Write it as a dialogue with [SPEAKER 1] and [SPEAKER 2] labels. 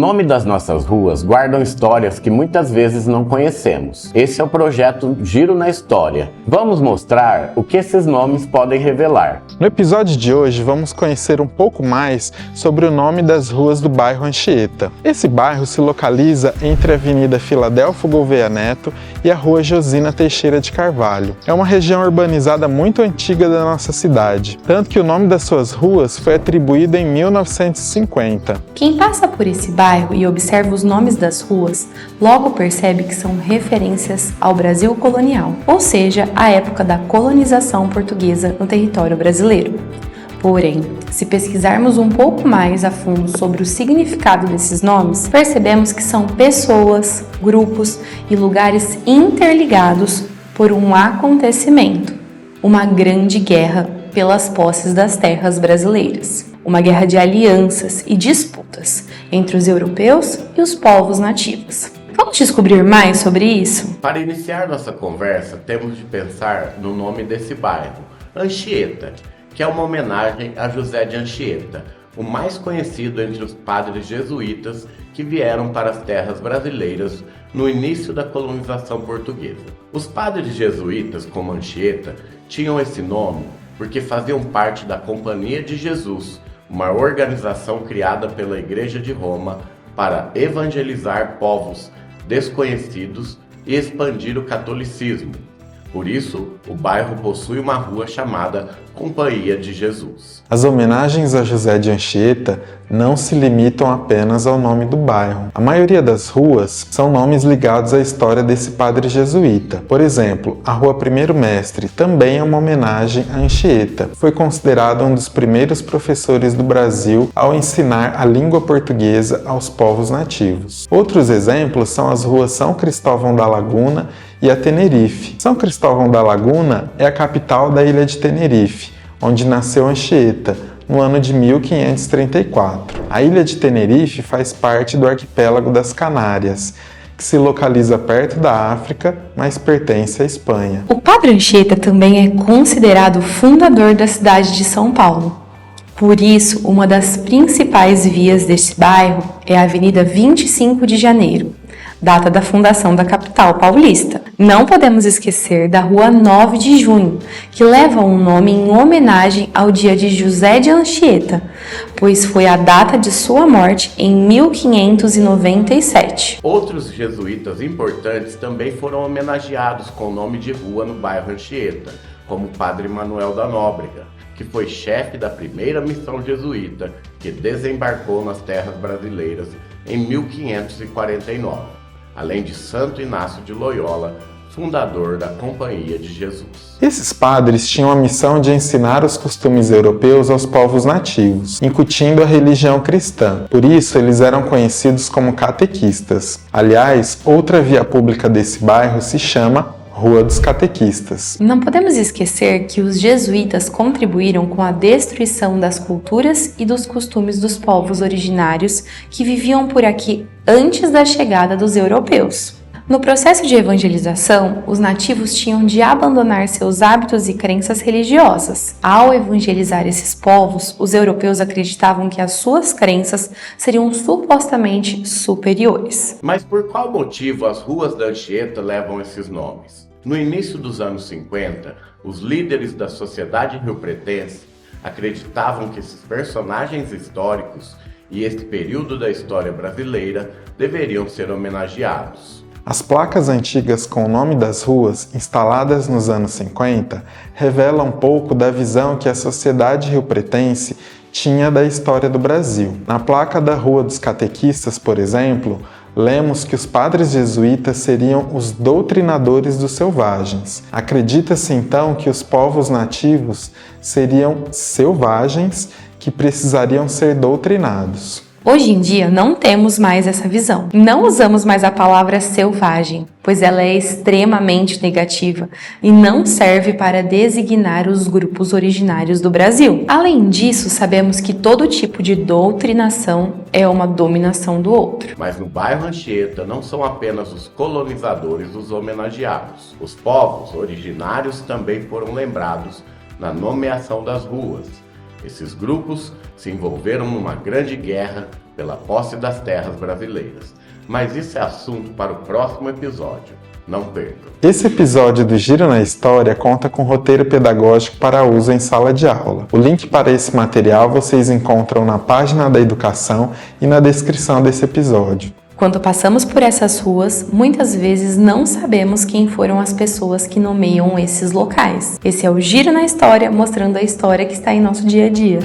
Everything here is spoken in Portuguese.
[SPEAKER 1] nome das nossas ruas guardam histórias que muitas vezes não conhecemos. Esse é o projeto Giro na História. Vamos mostrar o que esses nomes podem revelar.
[SPEAKER 2] No episódio de hoje vamos conhecer um pouco mais sobre o nome das ruas do bairro Anchieta. Esse bairro se localiza entre a Avenida Filadelfo Gouveia Neto e a Rua Josina Teixeira de Carvalho. É uma região urbanizada muito antiga da nossa cidade, tanto que o nome das suas ruas foi atribuído em 1950.
[SPEAKER 3] Quem passa por esse bairro e observa os nomes das ruas, logo percebe que são referências ao Brasil colonial, ou seja, à época da colonização portuguesa no território brasileiro. Porém, se pesquisarmos um pouco mais a fundo sobre o significado desses nomes, percebemos que são pessoas, grupos e lugares interligados por um acontecimento, uma grande guerra pelas posses das terras brasileiras. Uma guerra de alianças e disputas entre os europeus e os povos nativos. Vamos descobrir mais sobre isso?
[SPEAKER 1] Para iniciar nossa conversa, temos de pensar no nome desse bairro, Anchieta, que é uma homenagem a José de Anchieta, o mais conhecido entre os padres jesuítas que vieram para as terras brasileiras no início da colonização portuguesa. Os padres jesuítas, como Anchieta, tinham esse nome porque faziam parte da Companhia de Jesus, uma organização criada pela Igreja de Roma para evangelizar povos desconhecidos e expandir o catolicismo. Por isso, o bairro possui uma rua chamada Companhia de Jesus.
[SPEAKER 2] As homenagens a José de Anchieta não se limitam apenas ao nome do bairro. A maioria das ruas são nomes ligados à história desse padre jesuíta. Por exemplo, a Rua Primeiro Mestre também é uma homenagem a Anchieta. Foi considerado um dos primeiros professores do Brasil ao ensinar a língua portuguesa aos povos nativos. Outros exemplos são as ruas São Cristóvão da Laguna e a Tenerife. São Cristóvão da Laguna é a capital da ilha de Tenerife, onde nasceu Anchieta, no ano de 1534. A ilha de Tenerife faz parte do arquipélago das Canárias, que se localiza perto da África, mas pertence à Espanha.
[SPEAKER 3] O Padre Anchieta também é considerado o fundador da cidade de São Paulo. Por isso, uma das principais vias deste bairro é a Avenida 25 de Janeiro, data da fundação da capital paulista. Não podemos esquecer da Rua 9 de Junho, que leva um nome em homenagem ao dia de José de Anchieta, pois foi a data de sua morte em 1597.
[SPEAKER 1] Outros jesuítas importantes também foram homenageados com o nome de rua no bairro Anchieta, como o Padre Manuel da Nóbrega, que foi chefe da primeira missão jesuíta que desembarcou nas terras brasileiras em 1549. Além de Santo Inácio de Loyola, fundador da Companhia de Jesus.
[SPEAKER 2] Esses padres tinham a missão de ensinar os costumes europeus aos povos nativos, incutindo a religião cristã. Por isso, eles eram conhecidos como catequistas. Aliás, outra via pública desse bairro se chama Rua dos Catequistas.
[SPEAKER 3] Não podemos esquecer que os jesuítas contribuíram com a destruição das culturas e dos costumes dos povos originários que viviam por aqui antes da chegada dos europeus. No processo de evangelização, os nativos tinham de abandonar seus hábitos e crenças religiosas. Ao evangelizar esses povos, os europeus acreditavam que as suas crenças seriam supostamente superiores.
[SPEAKER 1] Mas por qual motivo as ruas da Anchieta levam esses nomes? No início dos anos 50, os líderes da sociedade riopretense acreditavam que esses personagens históricos e este período da história brasileira deveriam ser homenageados.
[SPEAKER 2] As placas antigas com o nome das ruas, instaladas nos anos 50, revelam um pouco da visão que a sociedade riopretense tinha da história do Brasil. Na placa da Rua dos Catequistas, por exemplo, lemos que os padres jesuítas seriam os doutrinadores dos selvagens. Acredita-se então que os povos nativos seriam selvagens que precisariam ser doutrinados.
[SPEAKER 3] Hoje em dia não temos mais essa visão. Não usamos mais a palavra selvagem, pois ela é extremamente negativa e não serve para designar os grupos originários do Brasil. Além disso, sabemos que todo tipo de doutrinação é uma dominação do outro.
[SPEAKER 1] Mas no bairro Anchieta não são apenas os colonizadores os homenageados. Os povos originários também foram lembrados na nomeação das ruas. Esses grupos se envolveram numa grande guerra pela posse das terras brasileiras. Mas isso é assunto para o próximo episódio. Não percam!
[SPEAKER 2] Esse episódio do Giro na História conta com roteiro pedagógico para uso em sala de aula. O link para esse material vocês encontram na página da Educação e na descrição desse episódio.
[SPEAKER 3] Quando passamos por essas ruas, muitas vezes não sabemos quem foram as pessoas que nomeiam esses locais. Esse é o Giro na História, mostrando a história que está em nosso dia a dia.